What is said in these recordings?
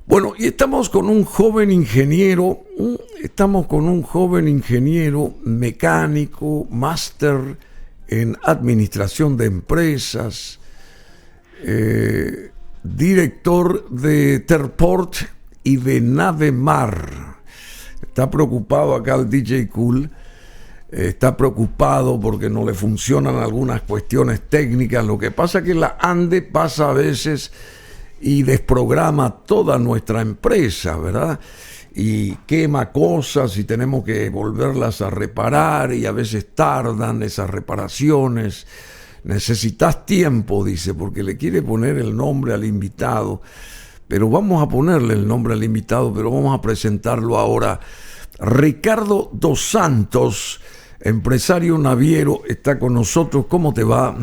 Bueno, y estamos con un joven ingeniero, mecánico, máster en administración de empresas, director de Terport y de Navemar. Está preocupado acá el DJ Cool, está preocupado porque no le funcionan algunas cuestiones técnicas. Lo que pasa es que la ANDE pasa a veces y desprograma toda nuestra empresa, ¿verdad? Y quema cosas y tenemos que volverlas a reparar y a veces tardan esas reparaciones. Necesitas tiempo, dice, porque le quiere poner el nombre al invitado. Pero vamos a ponerle el nombre al invitado, pero vamos a presentarlo ahora. Ricardo dos Santos, empresario naviero, está con nosotros. ¿Cómo te va?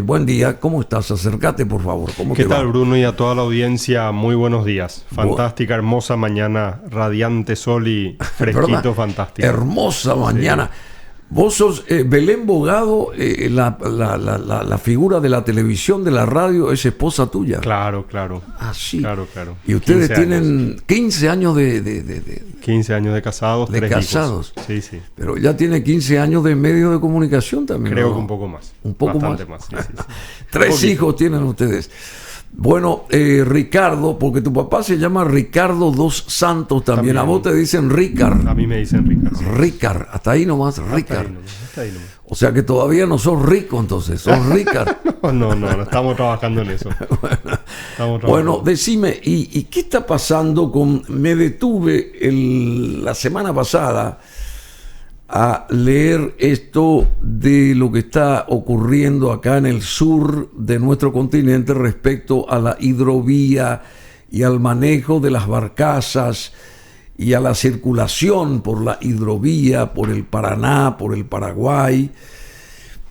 Buen día, ¿cómo estás? Acércate, por favor. ¿Qué tal, Bruno? Y a toda la audiencia, muy buenos días. Fantástica, hermosa mañana, radiante sol y fresquito, fantástico. Hermosa mañana. Sí. Vos sos Belén Bogado, la figura de la televisión, de la radio, es esposa tuya. Claro, claro. Ah, sí. Claro. Y ustedes tienen 15 años de 15 años de casados, de 3 casados. hijos. Sí. Pero ya tiene 15 años de medios de comunicación también. Creo ¿no? que un poco más. Un poco Bastante más. Sí. 3 hijos tienen ustedes. Bueno, Ricardo, porque tu papá se llama Ricardo dos Santos también. A vos te dicen Ricard. A mí me dicen Ricard. Sí. Ricard, hasta ahí nomás, Ricard. Hasta ahí nomás. O sea que todavía no sos rico entonces, sos Ricard. No, estamos trabajando en eso. Bueno, decime, ¿y qué está pasando con... Me detuve la semana pasada a leer esto de lo que está ocurriendo acá en el sur de nuestro continente respecto a la hidrovía y al manejo de las barcazas y a la circulación por la hidrovía, por el Paraná, por el Paraguay.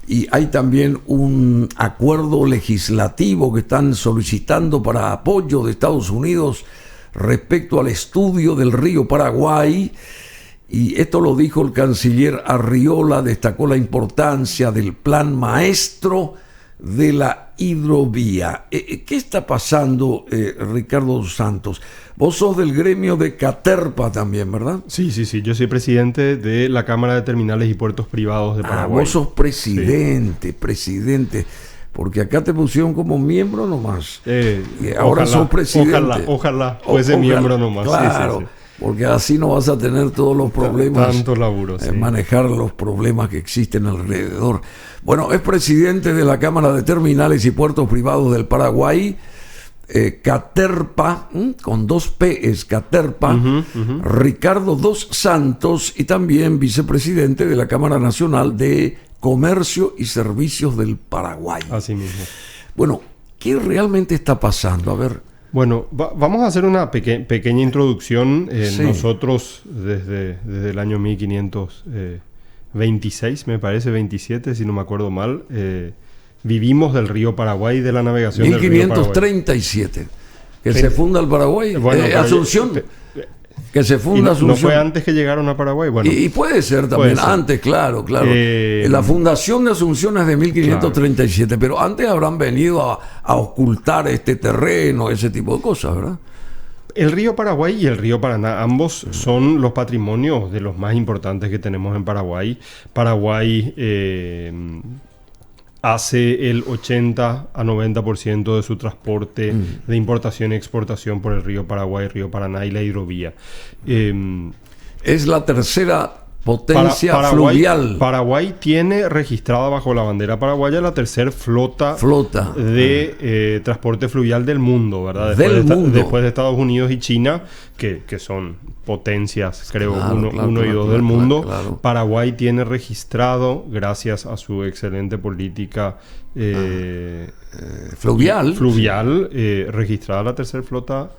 Y hay también un acuerdo legislativo que están solicitando para apoyo de Estados Unidos respecto al estudio del río Paraguay. Y esto lo dijo el canciller Arriola, destacó la importancia del plan maestro de la hidrovía. ¿Qué está pasando, Ricardo Santos? Vos sos del gremio de Caterpa también, ¿verdad? Sí. Yo soy presidente de la Cámara de Terminales y Puertos Privados de Paraguay. Vos sos presidente. Porque acá te pusieron como miembro nomás. Y ahora sos presidente. Ojalá fuese miembro nomás. Claro. Sí. Porque así no vas a tener todos los problemas. Tanto laburo, sí. Manejar los problemas que existen alrededor. Bueno, es presidente de la Cámara de Terminales y Puertos Privados del Paraguay, Caterpa, con 2 P es Caterpa, Ricardo dos Santos, y también vicepresidente de la Cámara Nacional de Comercio y Servicios del Paraguay. Así mismo. Bueno, ¿qué realmente está pasando? A ver... Bueno, vamos a hacer una pequeña introducción. Sí. Nosotros desde el año 1526, me parece, 27, si no me acuerdo mal, vivimos del río Paraguay, de la navegación 1537, del río Paraguay. Que se funda el Paraguay. Bueno, Asunción. Que se funda Asunción. ¿No fue antes que llegaron a Paraguay? Bueno, y puede ser también, antes, claro. La fundación de Asunción es de 1537, claro. Pero antes habrán venido a ocultar este terreno, ese tipo de cosas, ¿verdad? El río Paraguay y el río Paraná, ambos son los patrimonios de los más importantes que tenemos en Paraguay. Paraguay hace el 80 a 90% de su transporte de importación y exportación por el río Paraguay, río Paraná y la hidrovía. Es la tercera potencia fluvial. Paraguay tiene registrada bajo la bandera paraguaya la tercera flota de transporte fluvial del mundo, ¿verdad? Después de Estados Unidos y China, que son potencias, creo, uno y dos del mundo. Claro. Paraguay tiene registrado, gracias a su excelente política fluvial, registrada la tercera flota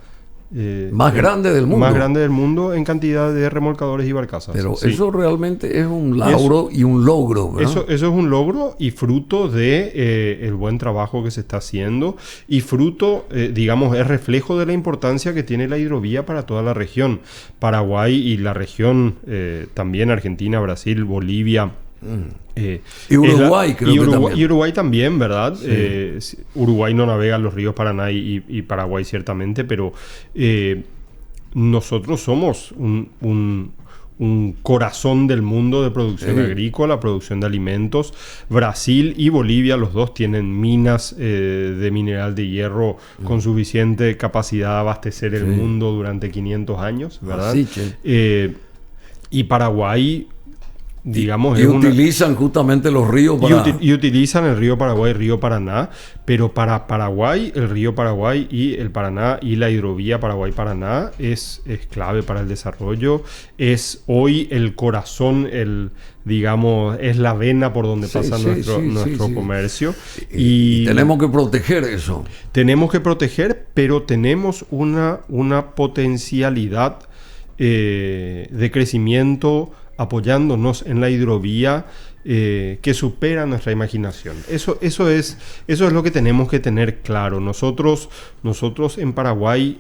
más grande del mundo. Más grande del mundo en cantidad de remolcadores y barcazas. Pero eso realmente es un lauro y un logro, ¿verdad? Eso es un logro y fruto de el buen trabajo que se está haciendo y fruto, digamos, es reflejo de la importancia que tiene la hidrovía para toda la región. Paraguay y la región, también Argentina, Brasil, Bolivia. Y Uruguay, también. Y Uruguay también, ¿verdad? Sí. Uruguay no navega los ríos Paraná y Paraguay ciertamente, pero nosotros somos un corazón del mundo de producción agrícola, producción de alimentos. Brasil y Bolivia, los dos tienen minas de mineral de hierro con suficiente capacidad de abastecer el mundo durante 500 años, ¿verdad? Y Paraguay, digamos... Y utilizan justamente los ríos para... Y utilizan el río Paraguay, el río Paraná, pero para Paraguay, el río Paraguay y el Paraná y la hidrovía Paraguay-Paraná es clave para el desarrollo. Es hoy el corazón, digamos, es la vena por donde pasa nuestro comercio. Y tenemos que proteger eso. Tenemos que proteger, pero tenemos una potencialidad de crecimiento apoyándonos en la hidrovía que supera nuestra imaginación. Eso es lo que tenemos que tener claro. Nosotros en Paraguay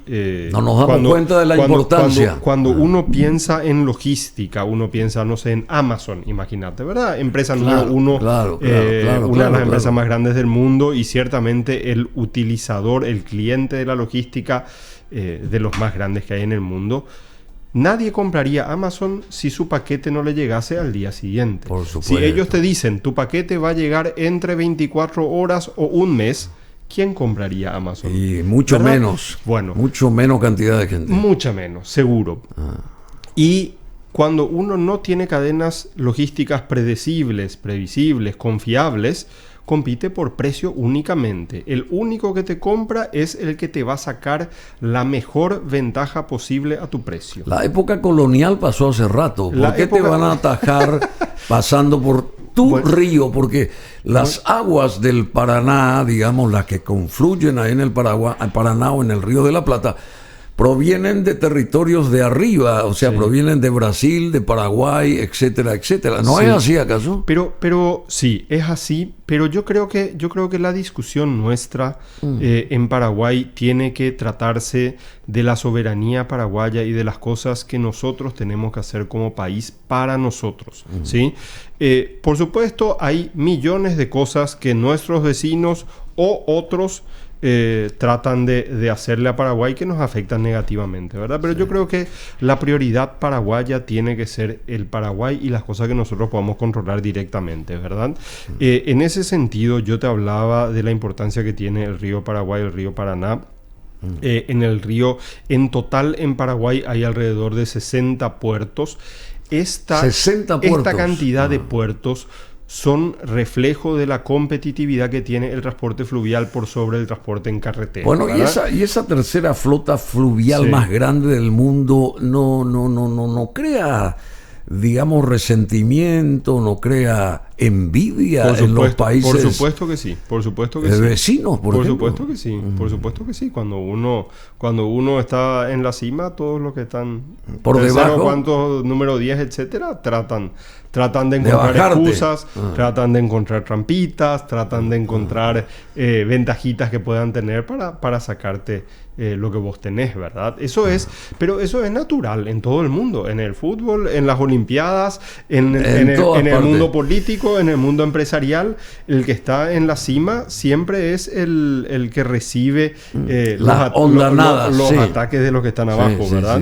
no nos damos cuenta de la importancia. Cuando uno piensa en logística, uno piensa, no sé, en Amazon, imagínate, ¿verdad? Empresa número uno, una de las empresas más grandes del mundo, y ciertamente el utilizador, el cliente de la logística de los más grandes que hay en el mundo. Nadie compraría Amazon si su paquete no le llegase al día siguiente. Por supuesto. Si ellos te dicen, tu paquete va a llegar entre 24 horas o un mes, ¿quién compraría Amazon? Y mucho menos. Bueno. Mucho menos cantidad de gente. Mucha menos, seguro. Y cuando uno no tiene cadenas logísticas predecibles, previsibles, confiables, compite por precio únicamente. El único que te compra es el que te va a sacar la mejor ventaja posible a tu precio. La época colonial pasó hace rato. ¿Por qué te van a atajar pasando por tu río? Porque las aguas del Paraná, digamos, las que confluyen ahí en el Paraná o en el Río de la Plata, provienen de territorios de arriba, o sea, provienen de Brasil, de Paraguay, etcétera, etcétera. ¿No es así acaso? Pero sí, es así. Pero yo creo que la discusión nuestra en Paraguay tiene que tratarse de la soberanía paraguaya y de las cosas que nosotros tenemos que hacer como país para nosotros, ¿sí? Por supuesto, hay millones de cosas que nuestros vecinos o otros tratan de hacerle a Paraguay que nos afectan negativamente, ¿verdad? Pero yo creo que la prioridad paraguaya tiene que ser el Paraguay y las cosas que nosotros podamos controlar directamente, ¿verdad? En ese sentido, yo te hablaba de la importancia que tiene el río Paraguay, el río Paraná. En el río, en total en Paraguay hay alrededor de 60 puertos. Esta cantidad de puertos son reflejo de la competitividad que tiene el transporte fluvial por sobre el transporte en carretera. Bueno, y esa tercera flota fluvial más grande del mundo no crea, digamos, resentimiento, no crea envidia en los países. Por supuesto que sí, por supuesto que sí. Vecinos, por ejemplo. Supuesto que sí, por supuesto que sí. Cuando uno está en la cima, todos los que están por debajo, cuántos, número 10, etcétera, tratan de encontrar excusas, tratan de encontrar trampitas, tratan de encontrar ventajitas que puedan tener para sacarte lo que vos tenés, ¿verdad? Pero eso es natural en todo el mundo, en el fútbol, en las olimpiadas, en el mundo político, en el mundo empresarial. El que está en la cima siempre es el que recibe los ataques de los que están abajo, ¿verdad?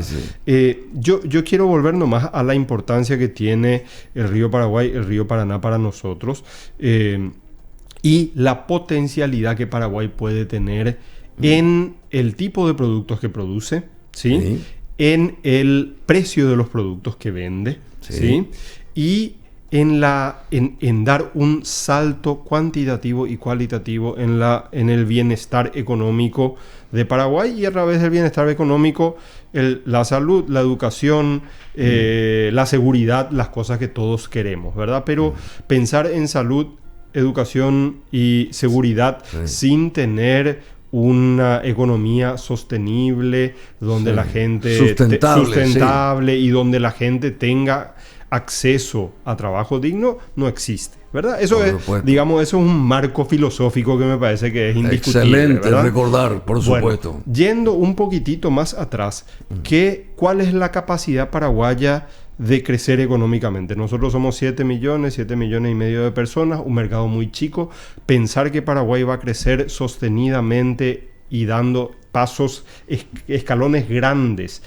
Yo quiero volver nomás a la importancia que tiene el río Paraguay, el río Paraná para nosotros, y la potencialidad que Paraguay puede tener en el tipo de productos que produce, ¿sí? En el precio de los productos que vende, ¿sí? Y en dar un salto cuantitativo y cualitativo en el bienestar económico de Paraguay, y a través del bienestar económico la salud, la educación, la seguridad, las cosas que todos queremos, ¿verdad? Pero pensar en salud, educación y seguridad sin tener una economía sostenible, donde la gente sustentable y donde la gente tenga acceso a trabajo digno, no existe, ¿verdad? Eso es un marco filosófico que me parece que es indiscutible. Excelente, ¿verdad? Recordar, por supuesto. Bueno, yendo un poquitito más atrás, ¿cuál es la capacidad paraguaya de crecer económicamente? Nosotros somos 7 millones y medio de personas, un mercado muy chico. Pensar que Paraguay va a crecer sostenidamente y dando pasos, escalones grandes,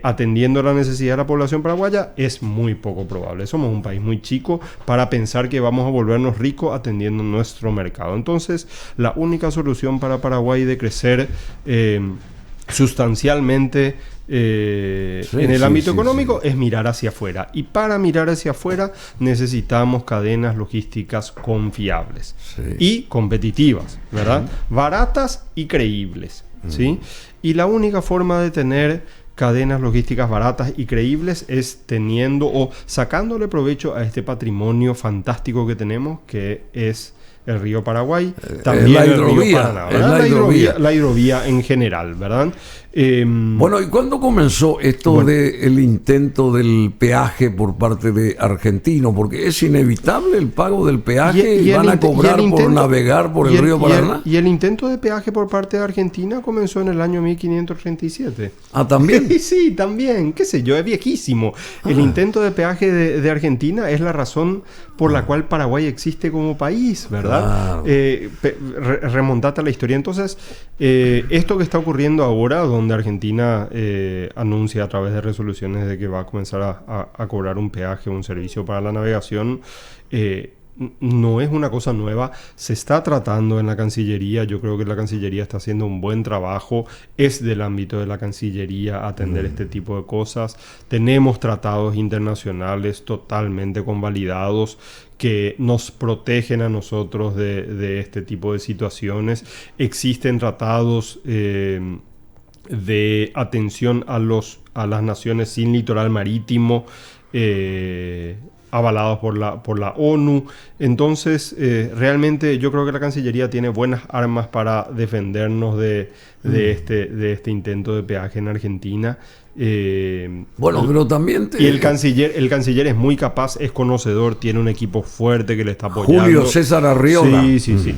atendiendo la necesidad de la población paraguaya, es muy poco probable. Somos un país muy chico para pensar que vamos a volvernos ricos atendiendo nuestro mercado. Entonces, la única solución para Paraguay de crecer sustancialmente en el ámbito económico es mirar hacia afuera. Y para mirar hacia afuera necesitamos cadenas logísticas confiables y competitivas, ¿verdad? Baratas y creíbles, ¿sí? Y la única forma de tener cadenas logísticas baratas y creíbles es teniendo o sacándole provecho a este patrimonio fantástico que tenemos, que es el río Paraguay, también el río Paraná, la hidrovía en general, ¿verdad? Bueno, ¿y cuándo comenzó esto del intento del peaje por parte de argentinos? Porque es inevitable el pago del peaje y van a cobrar por navegar por el río Paraná. Y el intento de peaje por parte de Argentina comenzó en el año 1537. Ah, ¿también? Sí, también, qué sé yo, es viejísimo. El intento de peaje de Argentina es la razón por la cual Paraguay existe como país, ¿verdad? Claro. Remontate a la historia. Entonces, esto que está ocurriendo ahora, donde Argentina anuncia a través de resoluciones de que va a comenzar a cobrar un peaje, un servicio para la navegación, no es una cosa nueva. Se está tratando en la Cancillería. Yo creo que la Cancillería está haciendo un buen trabajo. Es del ámbito de la Cancillería atender este tipo de cosas. Tenemos tratados internacionales totalmente convalidados que nos protegen a nosotros de este tipo de situaciones. Existen tratados de atención a las naciones sin litoral marítimo, avalados por la ONU. Entonces, realmente yo creo que la Cancillería tiene buenas armas para defendernos de este intento de peaje en Argentina. Pero también... Y el canciller es muy capaz, es conocedor, tiene un equipo fuerte que le está apoyando. Julio César Arriola. Sí.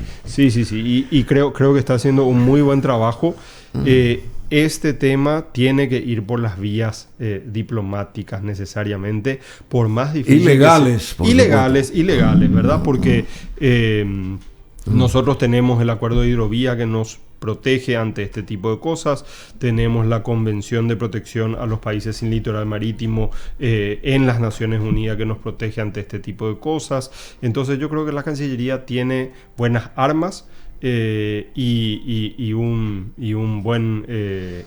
Y creo que está haciendo un muy buen trabajo. Este tema tiene que ir por las vías diplomáticas necesariamente, por más difíciles. Ilegales, ¿verdad? Porque nosotros tenemos el acuerdo de hidrovía que nos protege ante este tipo de cosas. Tenemos la Convención de Protección a los Países sin Litoral Marítimo en las Naciones Unidas que nos protege ante este tipo de cosas. Entonces yo creo que la Cancillería tiene buenas armas y un buen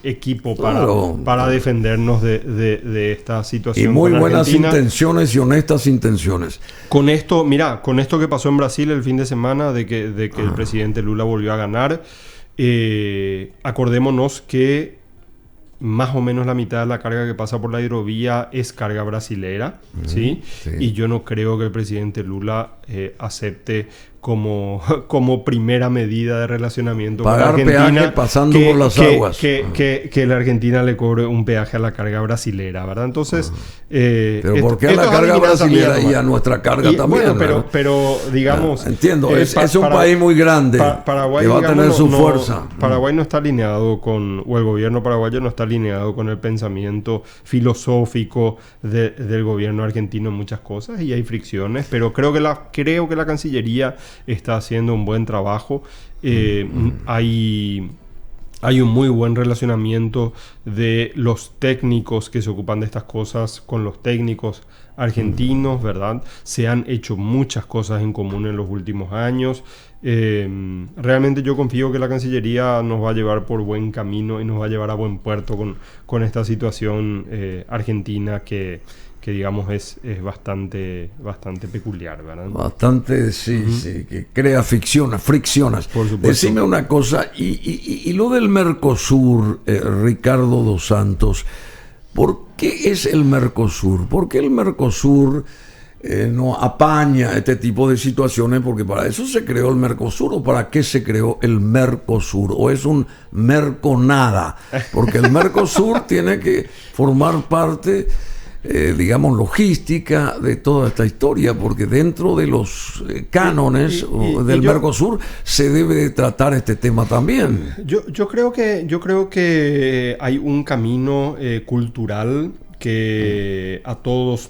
equipo para defendernos de esta situación. Y muy buenas intenciones y honestas intenciones. Con esto que pasó en Brasil el fin de semana, de que el presidente Lula volvió a ganar, acordémonos que más o menos la mitad de la carga que pasa por la hidrovía es carga brasilera, ¿sí? Y yo no creo que el presidente Lula acepte como primera medida de relacionamiento pagar con Argentina, peaje pasando por las aguas. Que la Argentina le cobre un peaje a la carga brasilera, ¿verdad? Entonces... pero ¿por qué a la carga brasilera y a nuestra carga también? Bueno, pero digamos... entiendo, es un país muy grande Paraguay, que va a tener su fuerza. Paraguay no está alineado o el gobierno paraguayo no está alineado con el pensamiento filosófico del gobierno argentino en muchas cosas, y hay fricciones, pero creo que la Cancillería está haciendo un buen trabajo. Hay un muy buen relacionamiento de los técnicos que se ocupan de estas cosas con los técnicos argentinos, ¿verdad? Se han hecho muchas cosas en común en los últimos años. Realmente yo confío que la Cancillería nos va a llevar por buen camino y nos va a llevar a buen puerto con esta situación argentina que digamos es bastante peculiar, ¿verdad? Bastante, sí, que crea fricciones. Por supuesto. Decime una cosa, y lo del Mercosur, Ricardo dos Santos, ¿por qué es el Mercosur? ¿Por qué el Mercosur no apaña este tipo de situaciones? Porque para eso se creó el Mercosur. ¿O para qué se creó el Mercosur? ¿O es un merconada? Porque el Mercosur tiene que formar parte... digamos, logística de toda esta historia, porque dentro de los cánones del Mercosur se debe de tratar este tema también. Yo creo que hay un camino cultural que a todos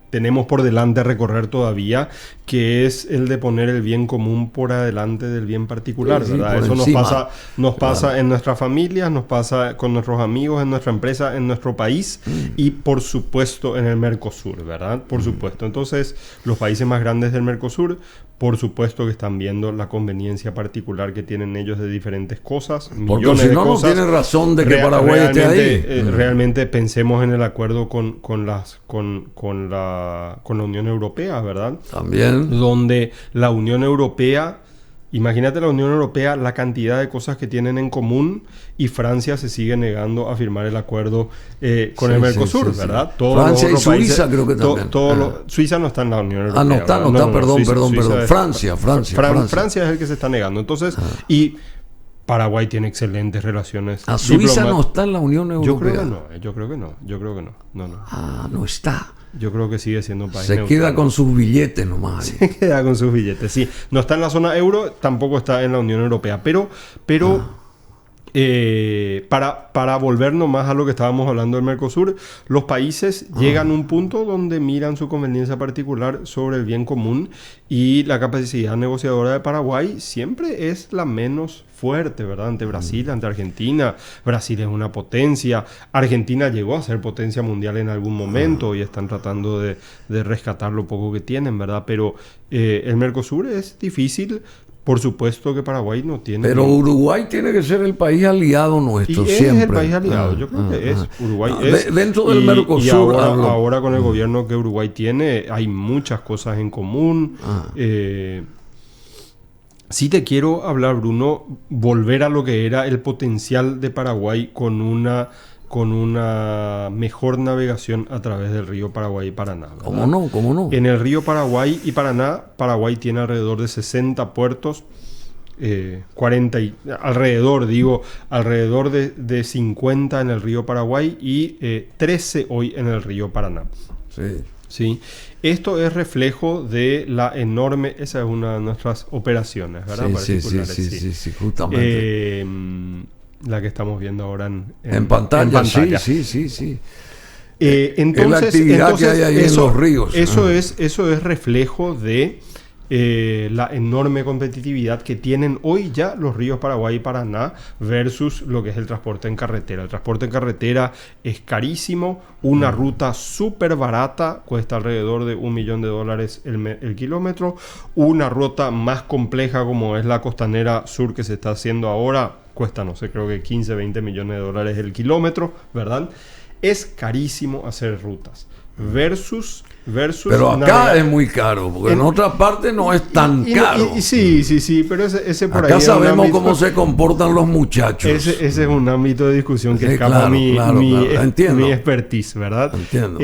tenemos por delante recorrer todavía, que es el de poner el bien común por adelante del bien particular, ¿verdad? Eso nos pasa en nuestras familias, nos pasa con nuestros amigos, en nuestra empresa, en nuestro país y por supuesto en el Mercosur, ¿verdad? Por supuesto. Entonces, los países más grandes del Mercosur, por supuesto que están viendo la conveniencia particular que tienen ellos de diferentes cosas, porque millones de cosas. No tiene razón de que Paraguay esté ahí. Realmente pensemos en el acuerdo con la Unión Europea, ¿verdad? También. Donde la Unión Europea, imagínate la Unión Europea, la cantidad de cosas que tienen en común, y Francia se sigue negando a firmar el acuerdo con el Mercosur, ¿verdad? Francia y Suiza creo que también. Suiza no está en la Unión Europea. No está, perdón. Francia. Francia es el que se está negando. Entonces, y Paraguay tiene excelentes relaciones. Suiza no está en la Unión Europea. Yo creo que no. No. No está. Yo creo que sigue siendo un país neutral. Queda con sus billetes nomás. Se queda con sus billetes, sí. No está en la zona euro, tampoco está en la Unión Europea. Pero para volvernos más a lo que estábamos hablando del Mercosur, los países llegan a un punto donde miran su conveniencia particular sobre el bien común, y la capacidad negociadora de Paraguay siempre es la menos fuerte, ¿verdad? Ante Brasil, ante Argentina. Brasil es una potencia. Argentina llegó a ser potencia mundial en algún momento y están tratando de rescatar lo poco que tienen, ¿verdad? Pero el Mercosur es difícil. Por supuesto que Paraguay no tiene... Pero Uruguay tiene que ser el país aliado nuestro, siempre. Es el país aliado, yo creo que es. Uruguay es. Dentro del Mercosur. Y ahora con el gobierno que Uruguay tiene, hay muchas cosas en común. Sí te quiero hablar, Bruno, volver a lo que era el potencial de Paraguay con una mejor navegación a través del río Paraguay y Paraná, ¿verdad? ¿Cómo no? En el río Paraguay y Paraná, Paraguay tiene alrededor de 60 puertos, alrededor de 50 en el río Paraguay y 13 hoy en el río Paraná. Sí. Esto es reflejo de la enorme... Esa es una de nuestras operaciones, ¿verdad? Sí, justamente. La que estamos viendo ahora en pantalla. Sí. Entonces, la actividad que hay ahí en los ríos. Eso es reflejo de la enorme competitividad que tienen hoy ya los ríos Paraguay y Paraná versus lo que es el transporte en carretera. El transporte en carretera es carísimo. Una ruta súper barata cuesta alrededor de $1 millón el kilómetro. Una ruta más compleja como es la costanera sur que se está haciendo ahora cuesta, no sé, creo que $15-20 millones el kilómetro, ¿verdad? Es carísimo hacer rutas. Versus pero acá es muy caro, porque en otra parte no es tan caro. Sí, pero ese por acá ahí sabemos cómo se comportan los muchachos. Ese es un ámbito de discusión que escapa a mi expertise, ¿verdad? Entiendo.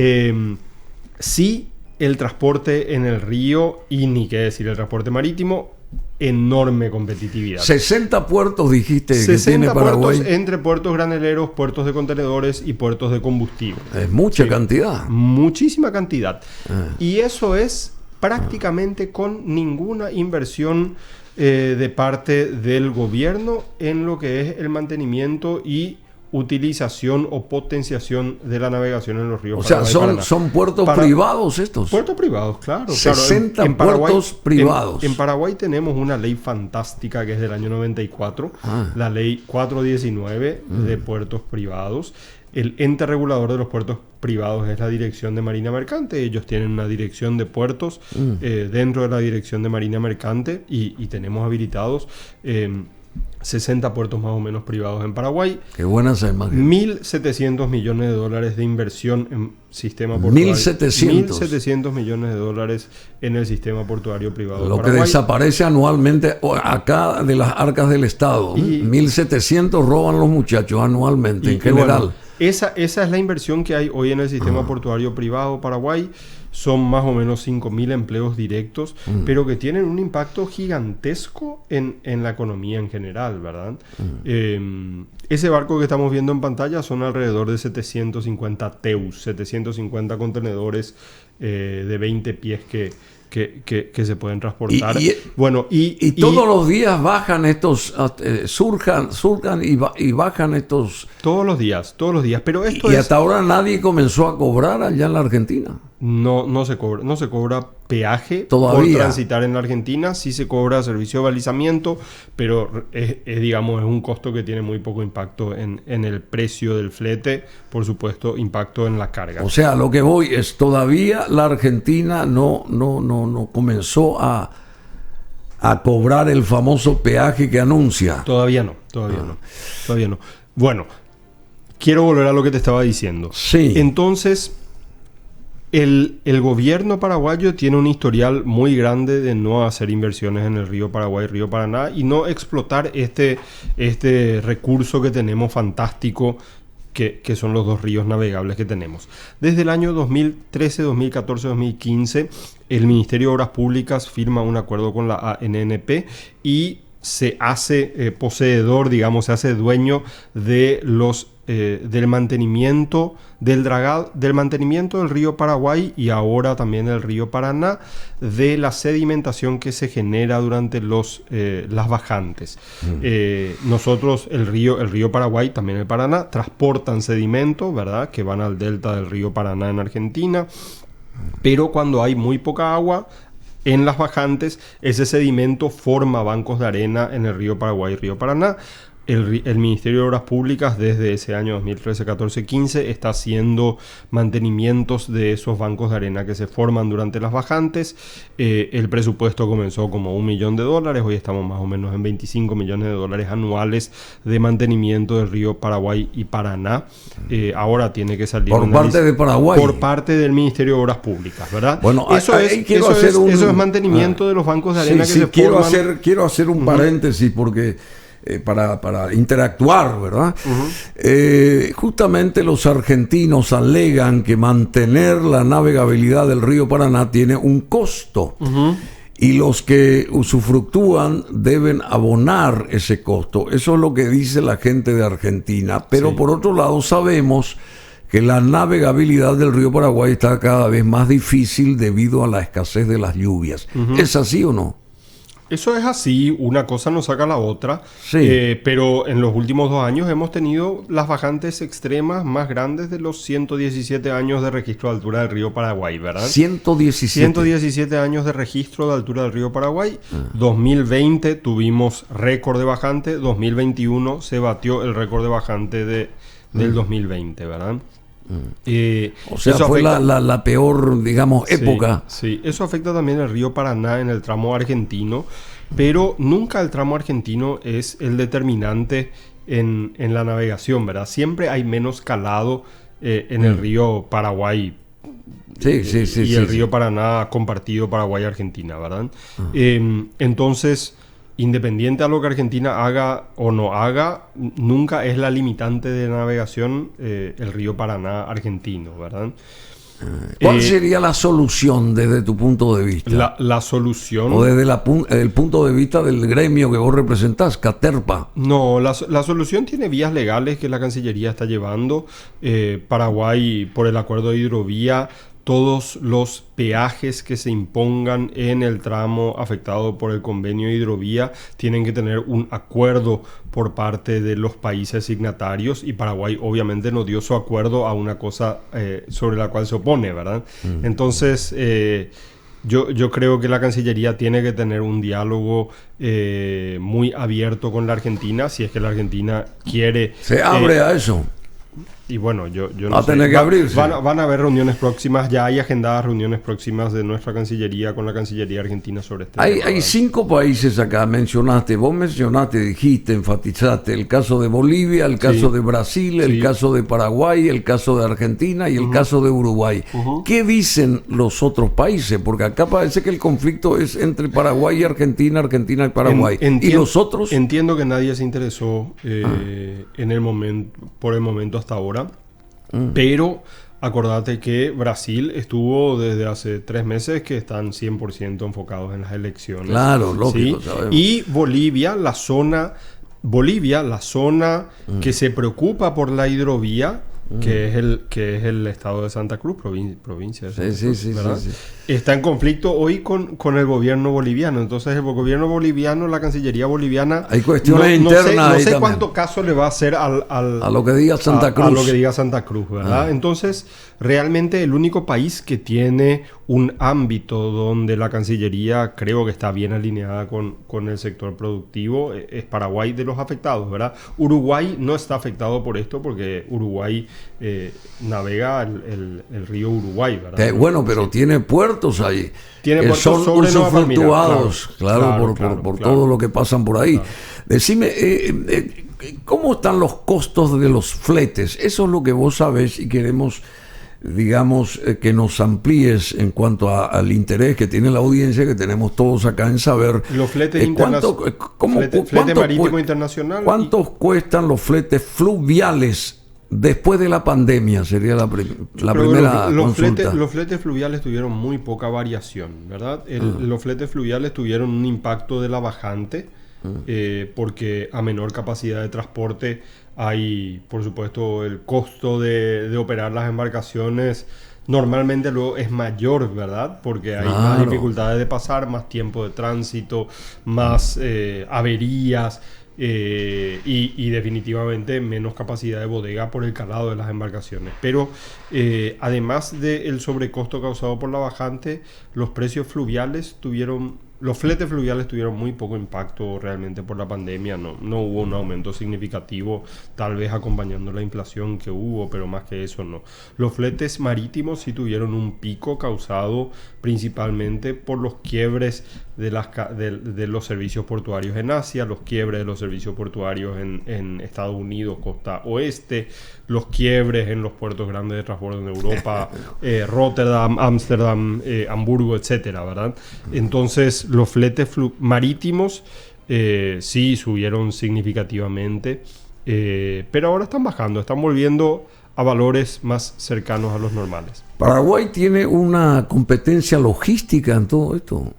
Sí, el transporte en el río, y ni qué decir, el transporte marítimo, enorme competitividad. 60 puertos dijiste que tiene Paraguay. Puertos, entre puertos graneleros, puertos de contenedores y puertos de combustible. Es mucha cantidad. Muchísima cantidad. Y eso es prácticamente con ninguna inversión de parte del gobierno en lo que es el mantenimiento y utilización o potenciación de la navegación en los ríos. O sea, son puertos privados estos. Puertos privados, claro. 60 en puertos privados. En Paraguay tenemos una ley fantástica que es del año 94, la ley 419 de puertos privados. El ente regulador de los puertos privados es la Dirección de Marina Mercante. Ellos tienen una dirección de puertos dentro de la Dirección de Marina Mercante y tenemos habilitados 60 puertos más o menos privados en Paraguay. Qué buena esa imagen. $1.700 millones de inversión en sistema portuario. 1.700 millones de dólares en el sistema portuario privado. Lo que desaparece anualmente acá de las arcas del Estado. 1.700 roban los muchachos anualmente en general. Bueno, esa es la inversión que hay hoy en el sistema portuario privado Paraguay. Son más o menos 5.000 empleos directos, pero que tienen un impacto gigantesco en la economía en general, ¿verdad? Ese barco que estamos viendo en pantalla son alrededor de 750 TEUs, 750 contenedores de 20 pies que se pueden transportar. Y todos los días bajan estos, surcan y bajan estos... Todos los días. Pero esto hasta ahora nadie comenzó a cobrar allá en la Argentina. No se cobra peaje por transitar en la Argentina. Sí se cobra servicio de balizamiento, pero digamos, es un costo que tiene muy poco impacto en el precio del flete, por supuesto, impacto en la carga. O sea, lo que voy es, todavía la Argentina no comenzó a cobrar el famoso peaje que anuncia. Todavía no. Bueno, quiero volver a lo que te estaba diciendo. Sí. Entonces, el gobierno paraguayo tiene un historial muy grande de no hacer inversiones en el río Paraguay, río Paraná, y no explotar este recurso que tenemos fantástico, que son los dos ríos navegables que tenemos. Desde el año 2013, 2014, 2015, el Ministerio de Obras Públicas firma un acuerdo con la ANNP y se hace poseedor, digamos, se hace dueño de del mantenimiento del dragado, del mantenimiento del río Paraguay y ahora también del río Paraná, de la sedimentación que se genera durante las bajantes. Nosotros, el río Paraguay, también el Paraná, transportan sedimento, ¿verdad?, que van al delta del río Paraná en Argentina, pero cuando hay muy poca agua en las bajantes, ese sedimento forma bancos de arena en el río Paraguay y río Paraná. El Ministerio de Obras Públicas desde ese año 2013, 14, 15 está haciendo mantenimientos de esos bancos de arena que se forman durante las bajantes. El presupuesto comenzó como $1 millón, hoy estamos más o menos en $25 millones anuales de mantenimiento del río Paraguay y Paraná. Ahora tiene que salir por parte de Paraguay, por parte del Ministerio de Obras Públicas, ¿verdad? Bueno, eso es mantenimiento de los bancos de arena que se forman. Quiero hacer un paréntesis porque para interactuar, ¿verdad? Justamente los argentinos alegan que mantener la navegabilidad del río Paraná tiene un costo y los que usufructúan deben abonar ese costo. Eso es lo que dice la gente de Argentina, pero por otro lado sabemos que la navegabilidad del río Paraguay está cada vez más difícil debido a la escasez de las lluvias. ¿Es así o no? Eso es así, una cosa no saca la otra, pero en los últimos 2 años hemos tenido las bajantes extremas más grandes de los 117 años de registro de altura del río Paraguay, ¿verdad? 117 años de registro de altura del río Paraguay. 2020 tuvimos récord de bajante, 2021 se batió el récord de bajante del 2020, ¿verdad? O sea, fue la peor, digamos, época. Sí, eso afecta también el río Paraná en el tramo argentino, pero nunca el tramo argentino es el determinante en la navegación, ¿verdad? Siempre hay menos calado en el río Paraguay y el río Paraná compartido Paraguay-Argentina, ¿verdad? Entonces, independiente a lo que Argentina haga o no haga, nunca es la limitante de navegación el río Paraná argentino, ¿verdad? ¿Cuál sería la solución desde tu punto de vista? La solución... O desde el punto de vista del gremio que vos representás, Caterpa. No, la solución tiene vías legales que la Cancillería está llevando. Paraguay, por el acuerdo de hidrovía, todos los peajes que se impongan en el tramo afectado por el convenio de hidrovía tienen que tener un acuerdo por parte de los países signatarios, y Paraguay obviamente no dio su acuerdo a una cosa sobre la cual se opone, ¿verdad? Entonces, yo creo que la Cancillería tiene que tener un diálogo muy abierto con la Argentina, si es que la Argentina quiere... Se abre a eso. Y bueno, yo no va a tener que abrirse. Van a haber reuniones próximas, ya hay agendadas reuniones próximas de nuestra Cancillería con la Cancillería Argentina sobre este tema. Hay 5 países acá, dijiste, enfatizaste el caso de Bolivia, el caso de Brasil, el caso de Paraguay, el caso de Argentina y el caso de Uruguay. ¿Qué dicen los otros países? Porque acá parece que el conflicto es entre Paraguay y Argentina, Argentina y Paraguay. ¿Y los otros? Entiendo que nadie se interesó por el momento hasta ahora. Pero acordate que Brasil estuvo desde hace 3 meses que están 100% enfocados en las elecciones. Claro, lógico, sabemos. Y Bolivia, la zona que se preocupa por la hidrovía, que es el estado de Santa Cruz, provincia de Santa Cruz, ¿verdad? Sí. Está en conflicto hoy con el gobierno boliviano. Entonces el gobierno boliviano, la Cancillería boliviana, hay cuestiones internas. No sé cuánto caso le va a hacer a lo que diga Santa Cruz. A lo que diga Santa Cruz, ¿verdad? Entonces, realmente el único país que tiene un ámbito donde la Cancillería creo que está bien alineada con el sector productivo es Paraguay, de los afectados, ¿verdad? Uruguay no está afectado por esto porque Uruguay navega el río Uruguay, ¿verdad? Bueno, pero tiene puertos ahí. Tiene puertos son sobre usos fluctuados, claro, por todo lo que pasan por ahí. Claro. Decime, ¿cómo están los costos de los fletes? Eso es lo que vos sabés y queremos, digamos, que nos amplíes en cuanto al interés que tiene la audiencia, que tenemos todos acá en saber. Los fletes flete marítimo internacional. ¿Cuántos cuestan los fletes fluviales después de la pandemia? Sería la primera consulta. Los fletes fluviales tuvieron muy poca variación, ¿verdad? Los fletes fluviales tuvieron un impacto de la bajante, porque a menor capacidad de transporte hay, por supuesto, el costo de operar las embarcaciones normalmente luego es mayor, ¿verdad? Porque hay más dificultades de pasar, más tiempo de tránsito, más averías y definitivamente menos capacidad de bodega por el calado de las embarcaciones. Pero además del sobrecosto causado por la bajante, los precios fluviales los fletes fluviales tuvieron muy poco impacto realmente por la pandemia. No hubo un aumento significativo, tal vez acompañando la inflación que hubo, pero más que eso no. Los fletes marítimos sí tuvieron un pico causado principalmente por los quiebres de los servicios portuarios en Asia, los quiebres de los servicios portuarios en Estados Unidos, costa oeste, los quiebres en los puertos grandes de transporte en Europa, Rotterdam, Ámsterdam, Hamburgo, etcétera, ¿verdad? Entonces, los fletes marítimos sí subieron significativamente, pero ahora están bajando, están volviendo a valores más cercanos a los normales. Paraguay tiene una competencia logística en todo esto.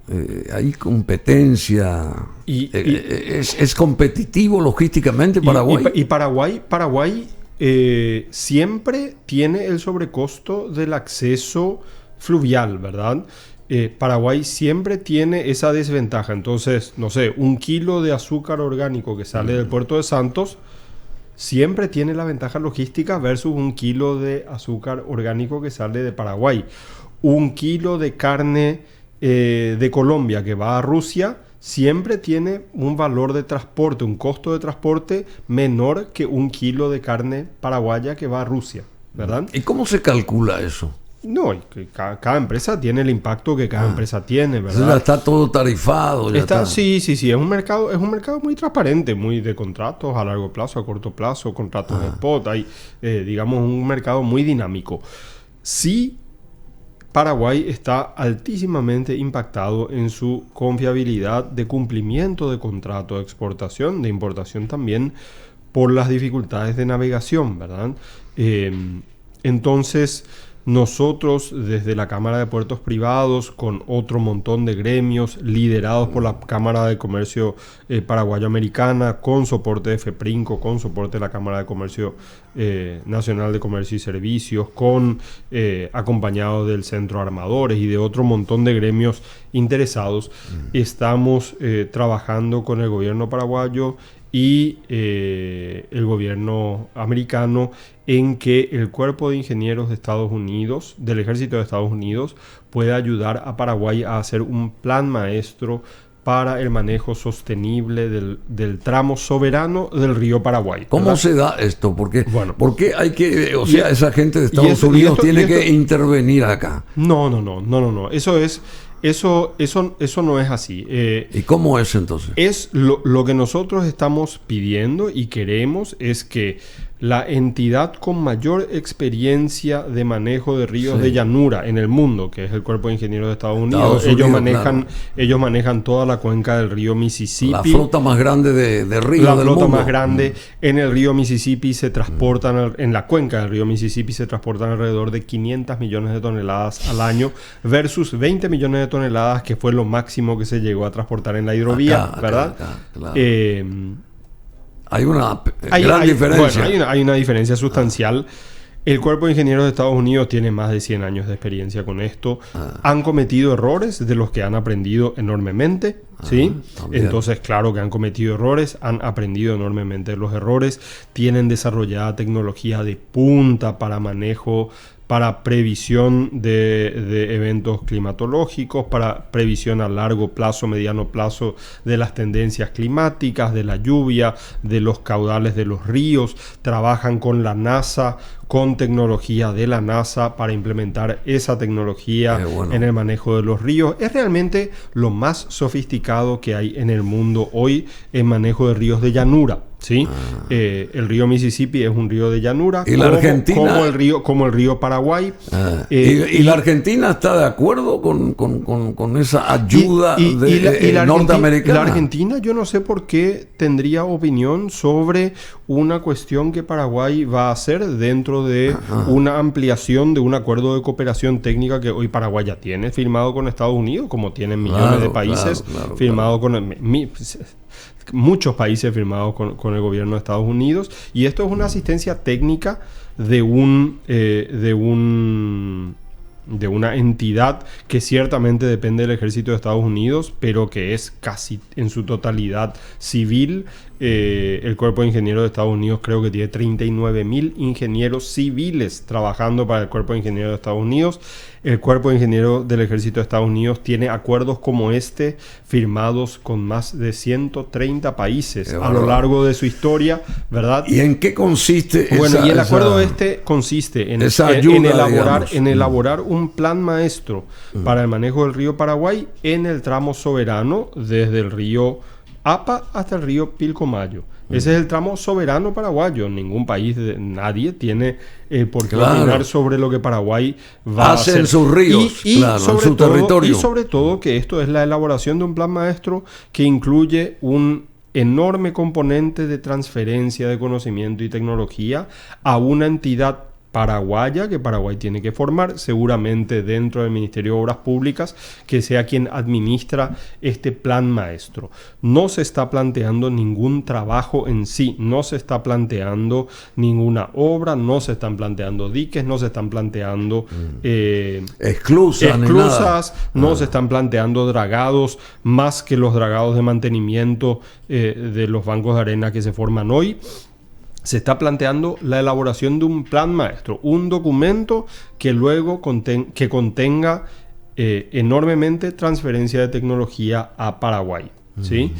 Hay competencia. ¿Es competitivo logísticamente Paraguay? Y Paraguay siempre tiene el sobrecosto del acceso fluvial, ¿verdad? Paraguay siempre tiene esa desventaja. Entonces, no sé, 1 kilo de azúcar orgánico que sale del puerto de Santos siempre tiene la ventaja logística versus 1 kilo de azúcar orgánico que sale de Paraguay. 1 kilo de carne de Colombia que va a Rusia siempre tiene un valor de transporte, un costo de transporte menor que 1 kilo de carne paraguaya que va a Rusia, ¿verdad? ¿Y cómo se calcula eso? No, cada empresa tiene el impacto que cada empresa tiene, ¿verdad? Ya está todo tarifado. Sí, es un mercado muy transparente, muy de contratos a largo plazo, a corto plazo, contratos de spot. Hay, digamos, un mercado muy dinámico. Sí, Paraguay está altísimamente impactado en su confiabilidad de cumplimiento de contrato de exportación, de importación también, por las dificultades de navegación, ¿verdad? Entonces, nosotros desde la Cámara de Puertos Privados, con otro montón de gremios liderados por la Cámara de Comercio Paraguayo-Americana, con soporte de FEPRINCO, con soporte de la Cámara de Comercio Nacional de Comercio y Servicios, acompañado del Centro Armadores y de otro montón de gremios interesados, estamos trabajando con el gobierno paraguayo y el gobierno americano en que el Cuerpo de Ingenieros de Estados Unidos, del Ejército de Estados Unidos, pueda ayudar a Paraguay a hacer un plan maestro para el manejo sostenible del tramo soberano del río Paraguay. ¿Cómo se da esto? Porque hay que, esa gente de Estados Unidos tiene que intervenir acá. No. Eso no es así. ¿Y cómo es entonces? Es lo que nosotros estamos pidiendo y queremos es que la entidad con mayor experiencia de manejo de ríos de llanura en el mundo, que es el Cuerpo de Ingenieros de Estados Unidos, ellos manejan toda la cuenca del río Mississippi. La flota más grande de ríos del mundo. La flota más grande en el río Mississippi se transportan, en la cuenca del río Mississippi se transportan alrededor de 500 millones de toneladas al año versus 20 millones de toneladas que fue lo máximo que se llegó a transportar en la hidrovía, ¿verdad? Claro. Hay una gran diferencia. Bueno, hay una diferencia sustancial. El Cuerpo de Ingenieros de Estados Unidos tiene más de 100 años de experiencia con esto. Han cometido errores de los que han aprendido enormemente, ¿sí? Entonces, claro que han cometido errores, han aprendido enormemente de los errores. Tienen desarrollada tecnología de punta para manejo, para previsión de eventos climatológicos, para previsión a largo plazo, mediano plazo de las tendencias climáticas, de la lluvia, de los caudales de los ríos. Trabajan con la NASA, con tecnología de la NASA para implementar esa tecnología en el manejo de los ríos. Es realmente lo más sofisticado que hay en el mundo hoy en manejo de ríos de llanura. ¿Sí? El río Mississippi es un río de llanura, ¿y la Argentina? Como el río Paraguay. ¿Y la Argentina está de acuerdo con esa ayuda norteamericana? La Argentina, yo no sé por qué tendría opinión sobre una cuestión que Paraguay va a hacer dentro de una ampliación de un acuerdo de cooperación técnica que hoy Paraguay ya tiene firmado con Estados Unidos, como tienen millones de países firmados con muchos países firmados con el gobierno de Estados Unidos, y esto es una asistencia técnica de una entidad que ciertamente depende del ejército de Estados Unidos, pero que es casi en su totalidad civil. El Cuerpo de Ingenieros de Estados Unidos creo que tiene 39.000 ingenieros civiles trabajando para el Cuerpo de Ingenieros de Estados Unidos. El Cuerpo de Ingenieros del Ejército de Estados Unidos tiene acuerdos como este firmados con más de 130 países a lo largo de su historia, ¿verdad? ¿Y en qué consiste Bueno, y el acuerdo consiste en elaborar un plan maestro para el manejo del río Paraguay en el tramo soberano desde el río Apa hasta el río Pilcomayo. Ese es el tramo soberano paraguayo. Ningún país, nadie tiene por qué opinar sobre lo que Paraguay va a hacer. En sus ríos, en su territorio. Y sobre todo que esto es la elaboración de un plan maestro que incluye un enorme componente de transferencia de conocimiento y tecnología a una entidad paraguaya que Paraguay tiene que formar, seguramente dentro del Ministerio de Obras Públicas, que sea quien administra este plan maestro. No se está planteando ningún trabajo en sí, no se está planteando ninguna obra, no se están planteando diques, no se están planteando esclusas, no se están planteando dragados más que los dragados de mantenimiento de los bancos de arena que se forman hoy. Se está planteando la elaboración de un plan maestro, un documento que luego contenga enormemente transferencia de tecnología a Paraguay, ¿sí?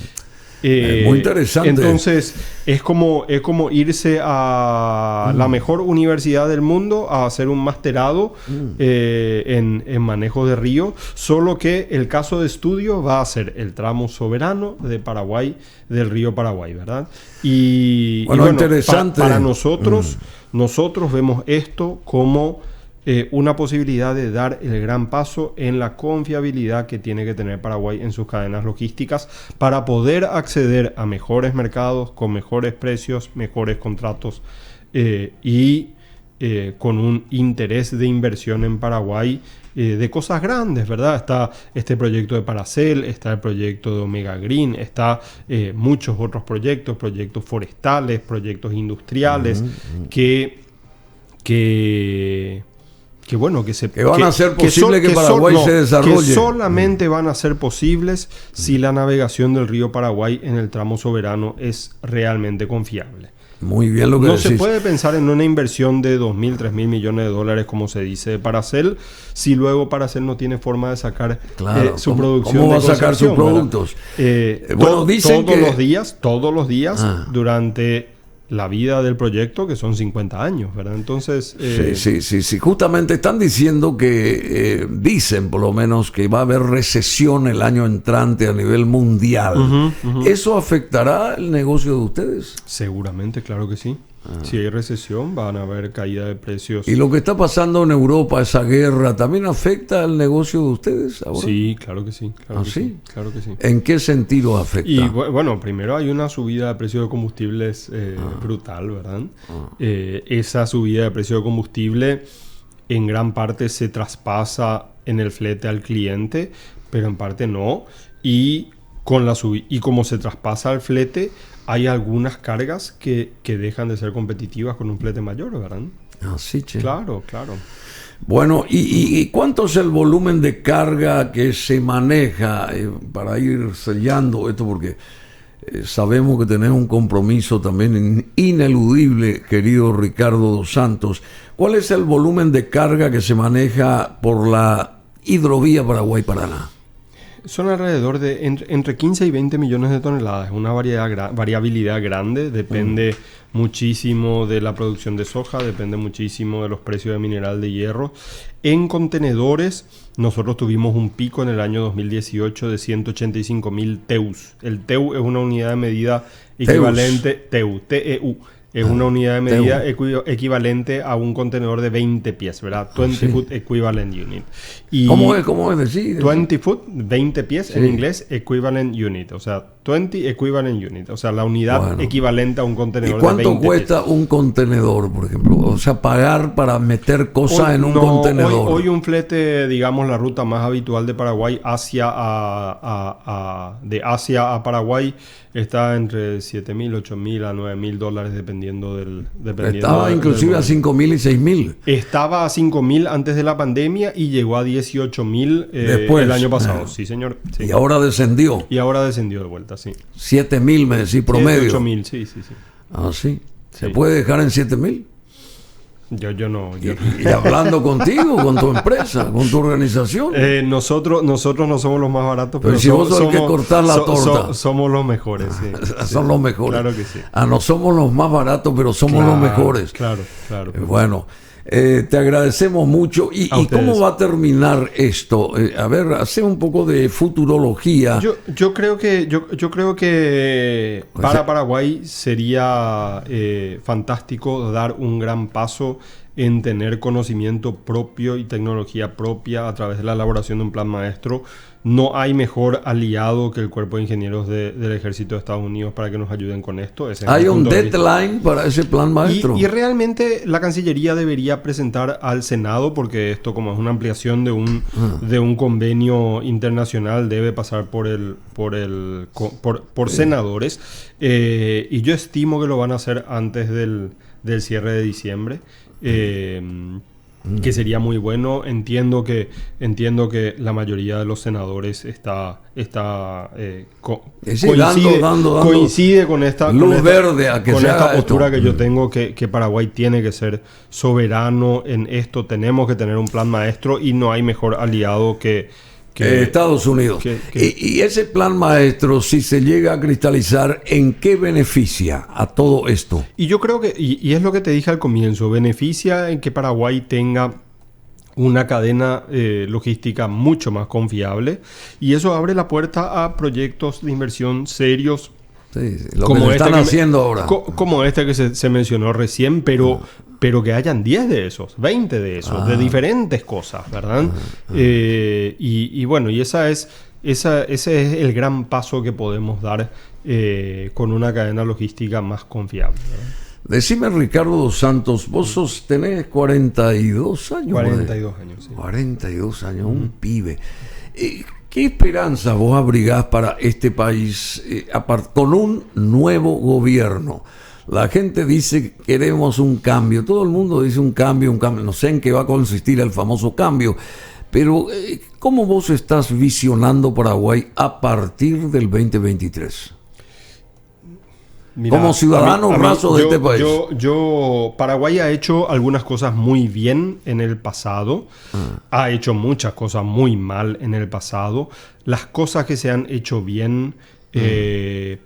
Muy interesante. Entonces, es como irse a la mejor universidad del mundo a hacer un masterado en manejo de río, solo que el caso de estudio va a ser el tramo soberano de Paraguay, del río Paraguay, ¿verdad? Y bueno, interesante. Para nosotros vemos esto como una posibilidad de dar el gran paso en la confiabilidad que tiene que tener Paraguay en sus cadenas logísticas para poder acceder a mejores mercados, con mejores precios, mejores contratos y con un interés de inversión en Paraguay de cosas grandes, ¿verdad? Está este proyecto de Paracel, está el proyecto de Omega Green, está muchos otros proyectos forestales, proyectos industriales que van a ser posibles que Paraguay se desarrolle. Que solamente van a ser posibles si la navegación del río Paraguay en el tramo soberano es realmente confiable. Muy bien lo que decís. No se puede pensar en una inversión de 2.000, 3.000 millones de dólares, como se dice de Paracel, si luego Paracel no tiene forma de sacar su producción. ¿Cómo va a sacar sus productos? Dicen todos los días, durante la vida del proyecto, que son 50 años, ¿verdad? Entonces... Sí. Justamente están diciendo que, dicen por lo menos, que va a haber recesión el año entrante a nivel mundial. ¿Eso afectará el negocio de ustedes? Seguramente, claro que sí. Si hay recesión, van a haber caída de precios. ¿Y lo que está pasando en Europa, esa guerra, también afecta al negocio de ustedes ahora? Sí, claro que sí. Claro que sí. ¿En qué sentido afecta? Y bueno, primero hay una subida de precios de combustibles brutal, ¿verdad? Esa subida de precio de combustible en gran parte se traspasa en el flete al cliente, pero en parte no. Y y como se traspasa el flete, hay algunas cargas que dejan de ser competitivas con un flete mayor, ¿verdad? Así, che. Claro, claro. Bueno, ¿y cuánto es el volumen de carga que se maneja para ir sellando esto? Porque sabemos que tenés un compromiso también ineludible, querido Ricardo dos Santos. ¿Cuál es el volumen de carga que se maneja por la hidrovía Paraguay-Paraná? Son alrededor de entre 15 y 20 millones de toneladas. Es una variabilidad grande. Depende muchísimo de la producción de soja, depende muchísimo de los precios de mineral de hierro. En contenedores, nosotros tuvimos un pico en el año 2018 de 185.000 TEUs. El TEU es una unidad de medida equivalente... TEU, TEU. Es una unidad de medida equivalente a un contenedor de 20 pies, ¿verdad? 20 foot equivalent unit. Y ¿Cómo es decir? 20 foot, 20 pies en inglés, equivalent unit. O sea, 20 equivalent unit. O sea, la unidad equivalente a un contenedor de 20 pies. ¿Y cuánto cuesta un contenedor, por ejemplo? O sea, pagar para meter cosas en un contenedor. Hoy un flete, digamos, la ruta más habitual de Paraguay de Asia a Paraguay está entre $7.000, $8.000 a $9.000 dependiendo del... Estaba inclusive a 5.000 y 6.000. Estaba a 5.000 antes de la pandemia y llegó a 18.000 el año pasado. Sí, señor. Sí. Y ahora descendió. Y ahora descendió de vuelta, sí. 7.000 me decís promedio. 8.000, sí. Ah, sí. ¿Se puede dejar en 7.000? Yo no. Y hablando contigo, con tu empresa, con tu organización. Nosotros no somos los más baratos, pero si vos sos el que cortar la torta. Somos los mejores, sí. Son los mejores. Claro que sí. No somos los más baratos, pero somos los mejores. Claro. Bueno, te agradecemos mucho. ¿Y cómo va a terminar esto? A ver, hace un poco de futurología. Yo creo que para Paraguay sería fantástico dar un gran paso en tener conocimiento propio y tecnología propia a través de la elaboración de un plan maestro. No hay mejor aliado que el Cuerpo de Ingenieros del Ejército de Estados Unidos para que nos ayuden con esto. ¿Hay un deadline para ese plan maestro? Y realmente la Cancillería debería presentar al Senado, porque esto, como es una ampliación de un convenio internacional, debe pasar por senadores. Y yo estimo que lo van a hacer antes del cierre de diciembre. Que sería muy bueno. Entiendo que la mayoría de los senadores coincide con esta postura que yo tengo, que Paraguay tiene que ser soberano en esto. Tenemos que tener un plan maestro y no hay mejor aliado que Estados Unidos. Y ese plan maestro, si se llega a cristalizar, ¿en qué beneficia a todo esto? Y yo creo que, y es lo que te dije al comienzo, beneficia en que Paraguay tenga una cadena logística mucho más confiable, y eso abre la puerta a proyectos de inversión serios. Sí, lo como que están haciendo ahora. Como este que se mencionó recién, pero que hayan 10 de esos, 20 de esos, de diferentes cosas, ¿verdad? Y bueno, y ese es el gran paso que podemos dar con una cadena logística más confiable, ¿verdad? Decime, Ricardo dos Santos, vos tenés 42 años. 42 años, sí. 42 años, un pibe. ¿Qué esperanza vos abrigás para este país con un nuevo gobierno? La gente dice que queremos un cambio. Todo el mundo dice un cambio. No sé en qué va a consistir el famoso cambio. Pero, ¿cómo vos estás visionando Paraguay a partir del 2023? Mira, como ciudadano raso de este país. Paraguay ha hecho algunas cosas muy bien en el pasado. Ha hecho muchas cosas muy mal en el pasado. Las cosas que se han hecho bien,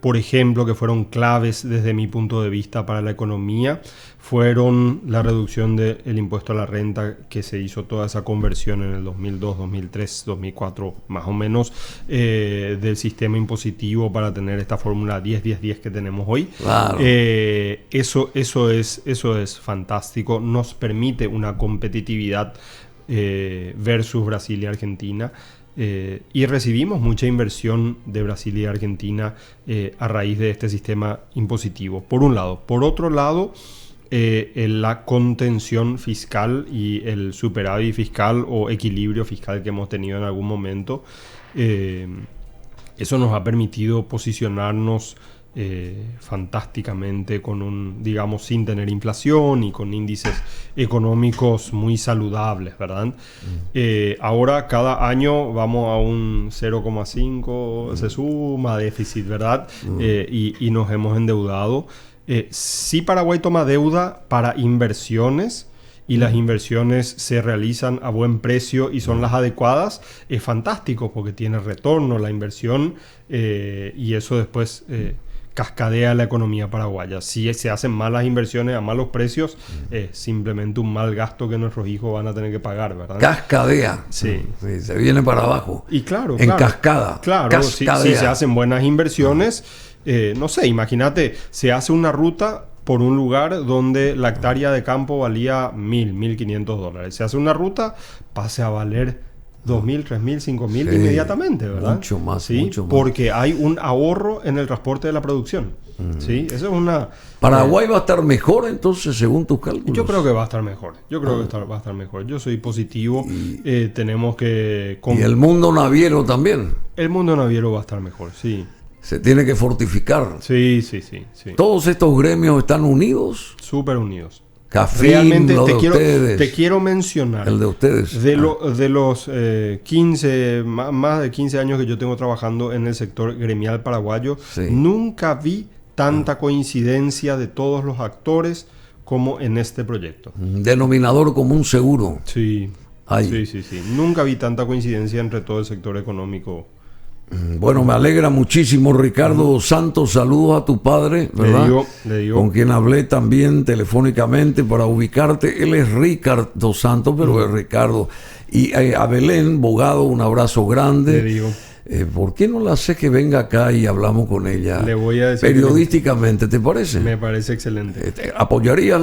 por ejemplo, que fueron claves desde mi punto de vista para la economía, fueron la reducción del impuesto a la renta, que se hizo toda esa conversión en el 2002, 2003, 2004, más o menos, del sistema impositivo para tener esta fórmula 10-10-10 que tenemos hoy. Claro. Eso es fantástico. Nos permite una competitividad versus Brasil y Argentina. Y recibimos mucha inversión de Brasil y Argentina a raíz de este sistema impositivo, por un lado. Por otro lado, la contención fiscal y el superávit fiscal o equilibrio fiscal que hemos tenido en algún momento Eso nos ha permitido posicionarnos fantásticamente digamos, sin tener inflación y con índices económicos muy saludables, ¿verdad? Ahora cada año vamos a un 0,5 se suma déficit, ¿verdad? Y nos hemos endeudado. Si Paraguay toma deuda para inversiones y las inversiones se realizan a buen precio y son las adecuadas, es fantástico porque tiene retorno la inversión y eso después cascadea la economía paraguaya. Si se hacen malas inversiones a malos precios, es simplemente un mal gasto que nuestros hijos van a tener que pagar, ¿verdad? Cascadea. Sí. Sí, se viene para abajo. Y claro, en cascada. Claro, cascadea. Si se hacen buenas inversiones, no sé, imagínate, se hace una ruta por un lugar donde la hectárea de campo valía $1,500. Se hace una ruta, pase a valer 2.000, 3.000, 5.000 inmediatamente, ¿verdad? Mucho más, ¿sí? mucho más. Porque hay un ahorro en el transporte de la producción. ¿Sí? Eso es una... ¿Paraguay va a estar mejor entonces, según tus cálculos? Yo creo que va a estar mejor. Va a estar mejor. Yo soy positivo. Tenemos que... ¿Y el mundo naviero también? El mundo naviero va a estar mejor, sí. Se tiene que fortificar. Sí. ¿Todos estos gremios están unidos? Súper unidos. Cafín, realmente ustedes. Te quiero mencionar el de ustedes. De los 15, más de 15 años que yo tengo trabajando en el sector gremial paraguayo, nunca vi tanta coincidencia de todos los actores como en este proyecto. Denominador común seguro. Sí. Nunca vi tanta coincidencia entre todo el sector económico. Bueno, me alegra muchísimo, Ricardo Santos. Saludos a tu padre, ¿verdad? Le digo. Con quien hablé también telefónicamente para ubicarte. Él es Ricardo Santos, pero es Ricardo. Y a Belén Bogado, un abrazo grande. Le digo. ¿Por qué no la hace que venga acá y hablamos con ella? Le voy a decir periodísticamente, ¿te parece? Me parece excelente. ¿Apoyarías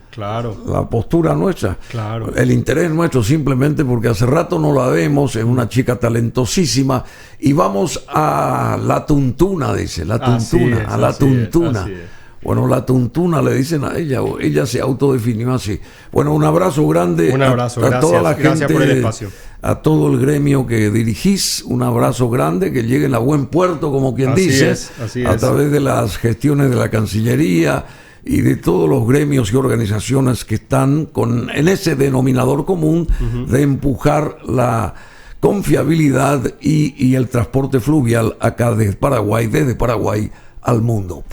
Claro. la postura nuestra? Claro. El interés nuestro, simplemente porque hace rato no la vemos, es una chica talentosísima. Y vamos a la tuntuna, dice, la tuntuna. Bueno, la tuntuna le dicen a ella, o ella se autodefinió así. Bueno, un abrazo grande a toda la gente, gracias por el espacio. A todo el gremio que dirigís, un abrazo grande, que lleguen a buen puerto, como quien dice, a través de las gestiones de la Cancillería y de todos los gremios y organizaciones que están en ese denominador común de empujar la confiabilidad y el transporte fluvial acá desde Paraguay al mundo.